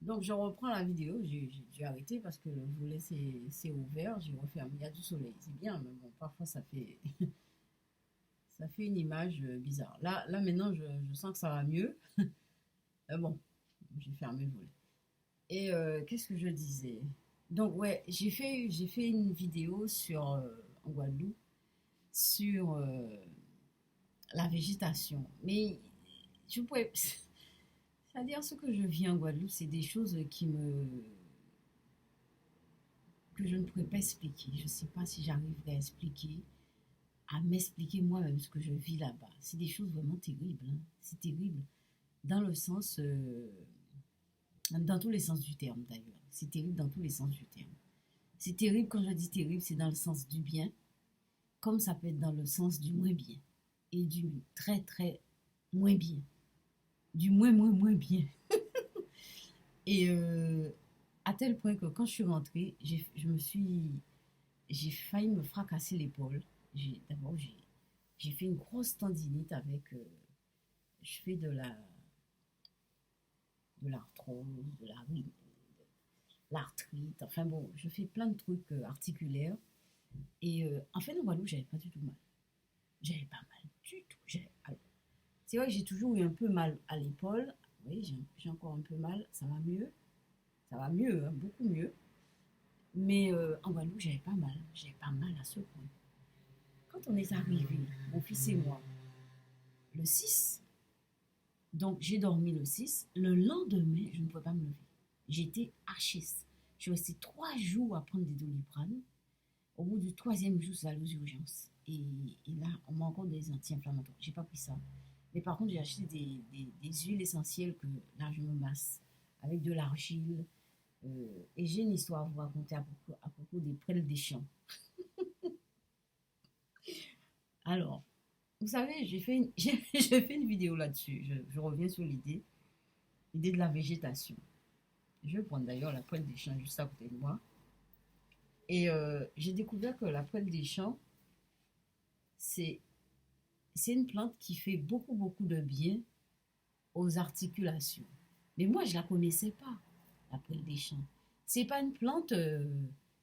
Donc, je reprends la vidéo. J'ai dû arrêter parce que le volet c'est ouvert. J'ai refermé. Il y a du soleil. C'est bien, mais bon, parfois ça fait une image bizarre. Là maintenant, je sens que ça va mieux. Bon, j'ai fermé le volet. Et qu'est-ce que je disais? Donc, ouais, j'ai fait une vidéo en Guadeloupe sur la végétation. Mais je pourrais. C'est-à-dire, ce que je vis en Guadeloupe, c'est des choses que je ne pourrais pas expliquer. Je ne sais pas si j'arriverai à m'expliquer moi-même ce que je vis là-bas. C'est des choses vraiment terribles, hein. C'est terrible dans le sens, dans tous les sens du terme d'ailleurs. C'est terrible dans tous les sens du terme. C'est terrible quand je dis terrible, c'est dans le sens du bien, comme ça peut être dans le sens du moins bien et du très très moins bien, du moins bien. Et à tel point que quand je suis rentrée, j'ai failli me fracasser l'épaule. D'abord, j'ai fait une grosse tendinite avec, je fais de l'arthrose, l'arthrite, enfin bon, je fais plein de trucs articulaires. Et en fait, en Guadeloupe, j'avais pas du tout mal. J'avais pas mal du tout. Alors, c'est vrai que j'ai toujours eu un peu mal à l'épaule. Oui, j'ai encore un peu mal. Ça va mieux. Ça va mieux, hein, beaucoup mieux. Mais en Guadeloupe, j'avais pas mal. J'avais pas mal à ce point. Quand on est arrivé, mon fils et moi, le 6, donc j'ai dormi le 6, le lendemain, je ne pouvais pas me lever. J'étais HS. Je suis restée 3 jours à prendre des doliprane. Au bout du troisième jour, c'est allé aux urgences. Et là, on m'a encore des anti-inflammatoires. J'ai pas pris ça. Mais par contre, j'ai acheté des huiles essentielles que là, je me masse avec de l'argile. Et j'ai une histoire à vous raconter à propos des prêles des champs. Alors, vous savez, j'ai fait une vidéo là-dessus. Je reviens sur l'idée de la végétation. Je vais prendre d'ailleurs la prêle des champs juste à côté de moi. Et j'ai découvert que la prêle des champs, c'est c'est une plante qui fait beaucoup de bien aux articulations. Mais moi, je la connaissais pas, la prêle des champs. C'est pas une plante,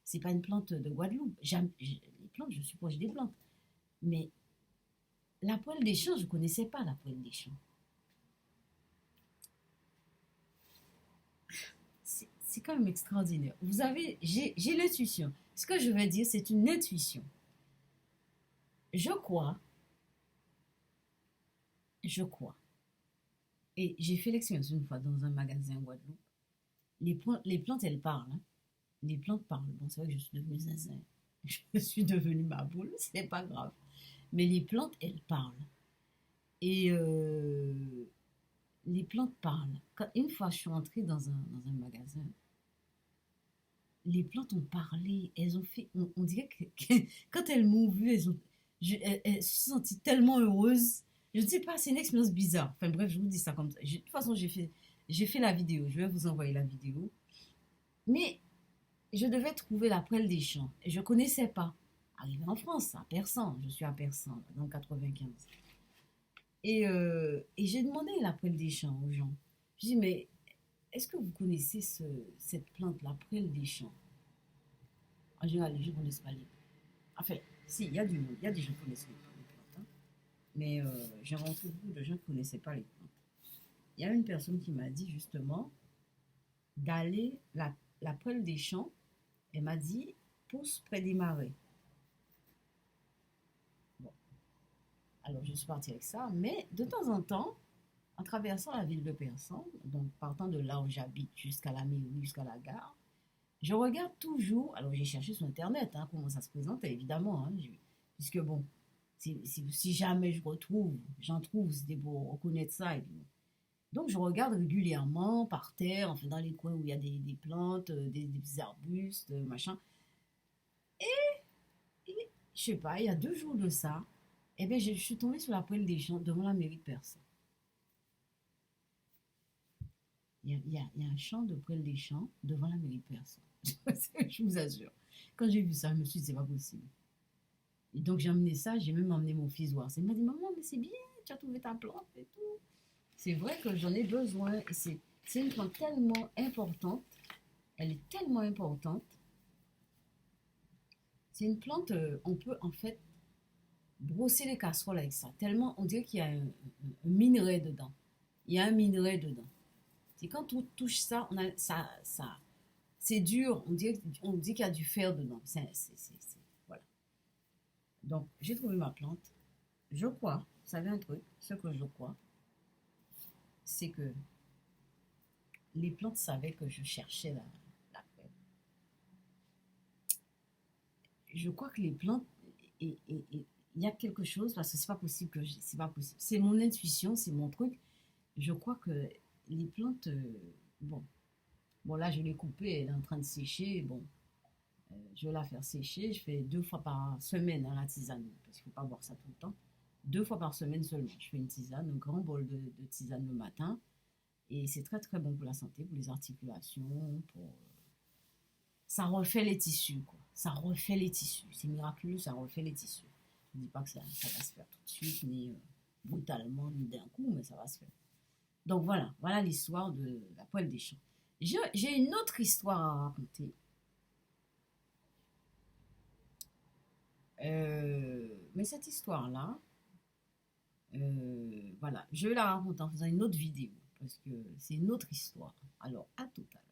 c'est pas une plante de Guadeloupe. Les plantes, je suis proche des plantes. Mais la poêle des champs, je connaissais pas la poêle des champs. C'est quand même extraordinaire. J'ai l'intuition. Ce que je vais dire, c'est une intuition. Je crois, je crois. Et j'ai fait l'expérience une fois dans un magasin en Guadeloupe. Les plantes, elles parlent, hein. Les plantes parlent. Bon, c'est vrai que je suis devenue zinzin. Je suis devenue ma boule, c'est pas grave. Mais les plantes, elles parlent. Et les plantes parlent. Une fois, je suis entrée dans un magasin. Les plantes ont parlé. Elles ont fait. On dirait quand elles m'ont vue, elles se sont senties tellement heureuses. Je ne sais pas, c'est une expérience bizarre. Enfin bref, je vous dis ça comme ça. De toute façon, j'ai fait la vidéo. Je vais vous envoyer la vidéo. Mais je devais trouver la prêle des champs. Et je ne connaissais pas. Arrivé en France, à Persan. Je suis à Persan, dans le 95. Et j'ai demandé la prêle des champs aux gens. Je dis, mais est-ce que vous connaissez cette plante, la prêle des champs? En général, les gens ne connaissent pas les plantes. Enfin, si, il y a du monde, il y a des gens qui connaissent les plantes, hein. Mais j'ai rencontré beaucoup de gens qui ne connaissaient pas les plantes. Il y a une personne qui m'a dit justement d'aller, la prêle des champs, elle m'a dit, pousse près des marais. Bon, alors je suis partie avec ça, mais de temps en temps, en traversant la ville de Persan, donc partant de là où j'habite jusqu'à la mairie, jusqu'à la gare, je regarde toujours, alors j'ai cherché sur Internet, hein, comment ça se présente, évidemment, hein, puisque bon, si jamais j'en trouve, c'était pour reconnaître ça. Donc je regarde régulièrement par terre, enfin dans les coins où il y a des plantes, des petits arbustes, machin. Et je sais pas, il y a 2 jours de ça, eh bien, je suis tombée sur la poêle des gens devant la mairie de Persan. Il y a un champ de poêle des champs devant la mairie de Persan. Je vous assure. Quand j'ai vu ça, je me suis dit, c'est pas possible. Et donc j'ai emmené ça, j'ai même emmené mon fils voir. Il m'a dit, maman, mais c'est bien, tu as trouvé ta plante et tout. C'est vrai que j'en ai besoin. C'est une plante tellement importante. Elle est tellement importante. C'est une plante, on peut en fait brosser les casseroles avec ça. Tellement, on dirait qu'il y a un minerai dedans. Il y a un minerai dedans. C'est quand on touche ça, c'est dur. On dit qu'il y a du fer dedans. Voilà. Donc, j'ai trouvé ma plante. Je crois, vous savez un truc, ce que je crois, c'est que les plantes savaient que je cherchais la paix. Je crois que les plantes, il y a quelque chose, parce que c'est pas possible c'est pas possible. C'est mon intuition, c'est mon truc. Je crois que les plantes, bon, bon là je l'ai coupée, elle est en train de sécher, bon, je vais la faire sécher, je fais 2 fois par semaine la tisane, parce qu'il ne faut pas boire ça tout le temps. 2 fois par semaine seulement, je fais une tisane, un grand bol de tisane le matin, et c'est très très bon pour la santé, pour les articulations, ça refait les tissus, quoi. Ça refait les tissus, c'est miraculeux, ça refait les tissus. Je ne dis pas que ça va se faire tout de suite, ni brutalement, ni d'un coup, mais ça va se faire. Donc voilà l'histoire de la poêle des champs. J'ai une autre histoire à raconter. Mais cette histoire-là, voilà, je vais la raconter en faisant une autre vidéo, parce que c'est une autre histoire. Alors, à tout à l'heure.